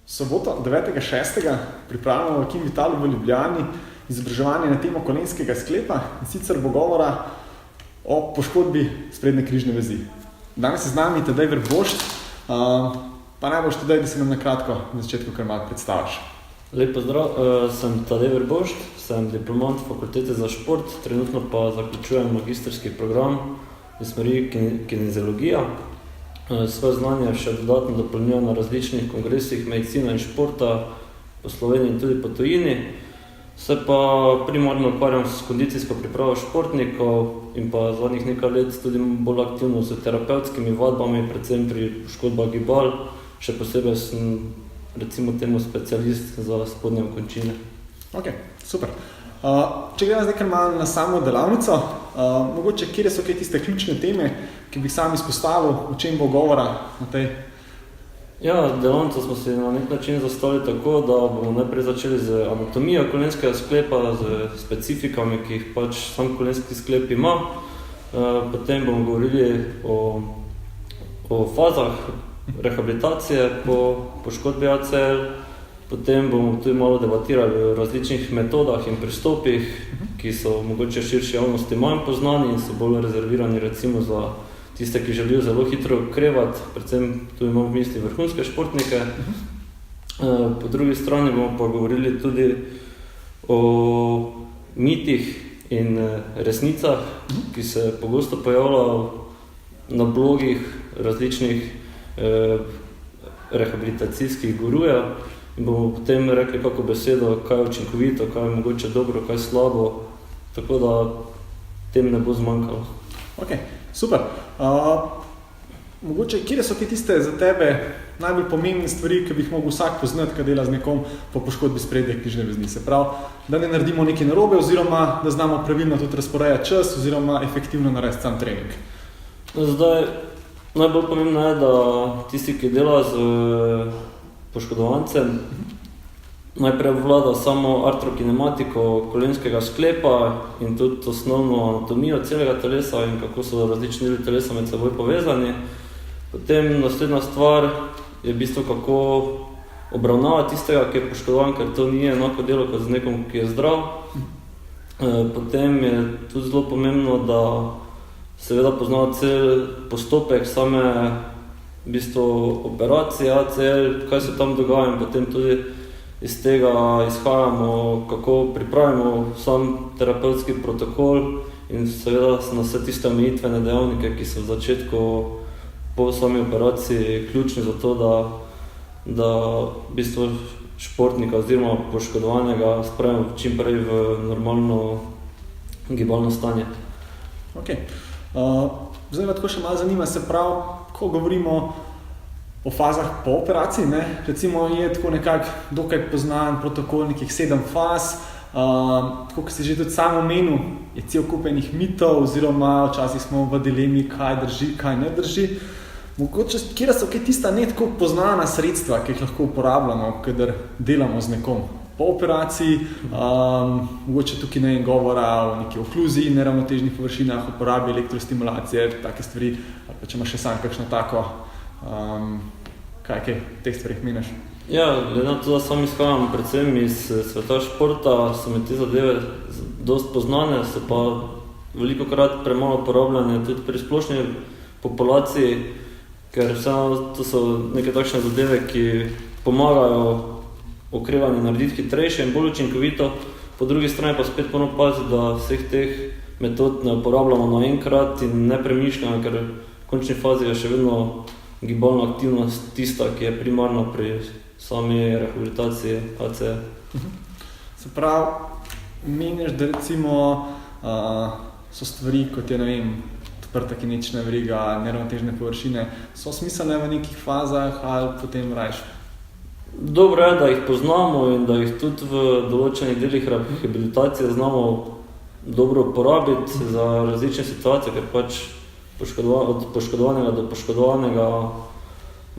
Soboto 9.6. pripravljamo v Kim Vitalu v Ljubljani izobraževanje na temo kolenskega sklepa, in sicer bo govora o poškodbi sprednje križne vezi. Danes je z nami Tadej Verbošt, pa najboljš Tadej, da se nam na kratko na začetku kar malo predstaviš. Lep pozdrav, sem Tadej Verbošt, sem diplomant Fakultete za šport, trenutno pa zaključujem magistrski program v smeri kineziologija. Svoje znanje še dodatno dopolnjujem na različnih kongresih medicine in športa po Sloveniji in tudi po tujini. Se pa primarno ukvarjam s kondicijsko pripravo športnikov in pa zadnjih nekaj let tudi bolj aktivno s terapevtskimi vadbami, predvsem pri poškodbah gibal. Še posebej sem recimo temu specialist za spodnje končine. Ok, super. Če gremo zdaj kar malo na samo delavnico, mogoče kje so tiste ključne teme, ki bi sam izpostavil, o čem bo govora na tej? Ja, delavnico smo si na nek način zastavili tako, da bomo najprej začeli z anatomijo kolenskega sklepa, z specifikami, ki jih pač sam kolenski sklep ima. Potem bomo govorili o fazah rehabilitacije po poškodbi ACL. Potem bomo tudi malo debatirali o različnih metodah in pristopih, ki so mogoče širši javnosti manj poznani in so bolj rezervirani recimo za tiste, ki želijo zelo hitro okrevati, predvsem tu imam v misli vrhunske športnike. Po drugi strani bomo pa govorili tudi o mitih in resnicah, ki se pogosto pojavljajo na blogih različnih rehabilitacijskih gurujev. In bomo potem rekli kako besedo, kaj je učinkovito, kaj je mogoče dobro, kaj je slabo, tako da tem ne bo zmanjkalo. Ok, super. Mogoče, kje so tiste za tebe najbolj pomembne stvari, ki bi jih mogel vsak poznati, kad dela z nekom po poškodbi sprednje križne vezi? Se pravi, da ne naredimo nekaj narobe oziroma da znamo pravilno tudi razporejati čas oziroma efektivno narediti sam trening. Zdaj, najbolj pomembno je, da tisti, ki dela z poškodovancem, najprej vlada samo artrokinematiko kolenskega sklepa in tudi osnovno anatomijo celega telesa in kako so različni deli telesa med seboj povezani. Potem naslednja stvar je v bistvu kako obravnavati tistega, ki je poškodovan, ker to ni enako delo kot z nekom, ki je zdrav. Potem je tudi zelo pomembno, da seveda poznava cel postopek same v bistvu operacije ACL, kaj se tam dogaja in potem tudi iz tega izhajamo, kako pripravimo sam terapevtski protokol in seveda na vse tiste omejitvene dejavnike, ki so v začetku po sami operaciji ključni za to, da v bistvu športnika oziroma poškodovanega spravimo čim prej v normalno gibalno stanje. Ok. Zdaj me tako še malo zanima, se pravi, ko govorimo o fazah po operaciji, recimo je tako nekako dokaj poznan protokol nekih 7 faz, tako kot si že tudi sam omenil, je cel kup enih mitov oziroma včasih smo v dilemi, kaj drži, kaj ne drži. Mogoče, kje so tista ne tako poznana sredstva, ki jih lahko uporabljamo, kadar delamo z nekom po operaciji, mogoče tukaj ne je govora o neki okluziji, neravnotežnih površinah, uporabi elektrostimulacije, take stvari, ali pa če imaš še sam kakšno tako, kaj teh stvarih meniš? Ja, glede na to, da sam izhajam predvsem iz sveta športa, so mi te zadeve dosti poznane, so pa velikokrat premalo uporabljane tudi pri splošni populaciji, ker vseeno to so neke takšne zadeve, ki pomagajo okrevanje narediti hitrejše in bolj učinkovito. Po drugi strani pa spet moramo paziti, da vseh teh metod ne uporabljamo naenkrat in ne premišljamo, ker v končni fazi je še vedno gibalna aktivnost tista, ki je primarna pri sami rehabilitaciji ACL. Se pravi, meniš, da recimo so stvari, kot je, ne vem, odprta kinetična veriga, neravnotežne površine, so smiselne v nekih fazah ali potem rajš? Dobro je, da jih poznamo in da jih tudi v določenih delih rehabilitacije znamo dobro uporabiti za različne situacije, ker pač od poškodovanega do poškodovanega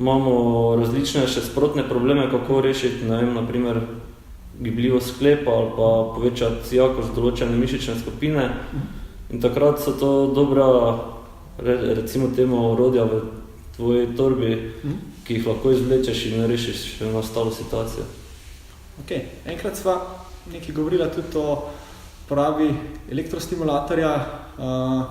imamo različne še sprotne probleme, kako rešiti, ne vem, na primer gibljivost sklepa ali pa povečati jakost določene mišične skupine. In takrat so to dobra, recimo temu, orodja v tvoji torbi, ki jih lahko izvlečeš in rešiš nastalo situacijo. Okay. Enkrat sva nekaj govorila tudi o uporabi elektrostimulatorja,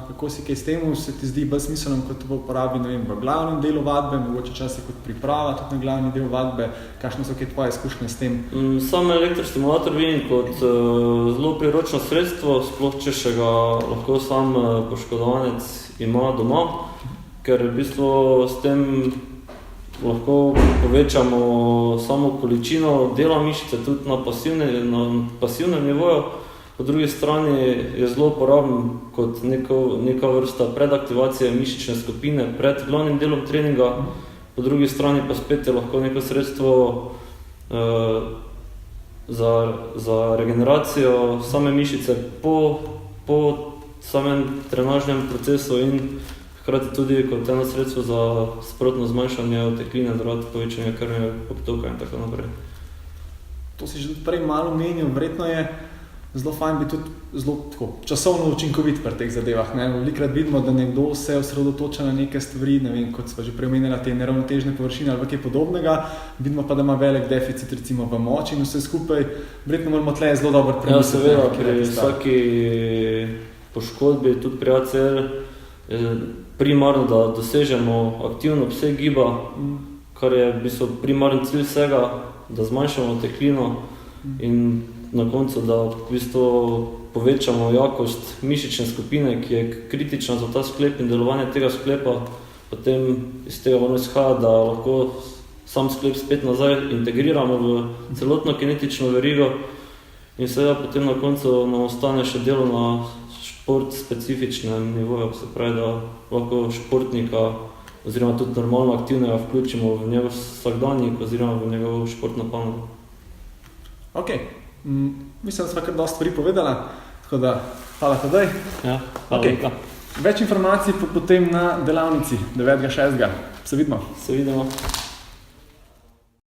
kako si kaj s tem, se ti zdi bolj smiselno kot v uporabi, ne vem, v glavnem delu vadbe, mogoče časi kot priprava tudi na glavni del vadbe, kakšne so kaj tvoje izkušnje s tem? Sam elektrostimulator vidim kot zelo priročno sredstvo, sploh če še ga lahko sam poškodovanec ima doma, ker v bistvu s tem lahko povečamo samo količino dela mišice tudi na pasivnem nivoju. Po drugi strani je zelo uporaben kot neka vrsta predaktivacije mišične skupine pred glavnim delom treninga. Po drugi strani pa spet je lahko neko sredstvo za regeneracijo same mišice po samem trenažnem procesu in hkrati tudi kot eno sredstvo za sprotno zmanjšanje otekline zaradi povečanja krvnega obtoka in tako naprej. To si že prej malo omenil, verjetno je zelo fajn biti tudi zelo tako, časovno učinkovit pri teh zadevah. Velikokrat vidimo, da nekdo se osredotoča na neke stvari, ne vem, kot sva že preomenila, te neravnotežne površine ali kaj podobnega, vidimo pa, da ima velik deficit recimo v moči in vse skupaj, verjetno moramo tle zelo dobro premisliti. Ja, seveda, pri vsaki poškodbi, tudi pri ACL, primarno, da dosežemo aktivno obseg giba, kar je v bistvu primarni cilj vsega, da zmanjšamo oteklino in na koncu, da v bistvu povečamo jakost mišične skupine, ki je kritična za ta sklep in delovanje tega sklepa. Potem iz tega moramo izhajati, da lahko sam sklep spet nazaj integriramo v celotno kinetično verigo in seveda potem na koncu nam ostane še delo na šport specifičnem nivoju, se pravi, da lahko športnika oziroma tudi normalno aktivnega vključimo v njegov vsakdanjik oziroma v njegov športno panogo. Ok, mislim, da sva kar dosti stvari povedala, tako da hvala tedaj. Ja, hvala lepa. Več informacij potem na delavnici 9.6. Se vidimo. Se vidimo.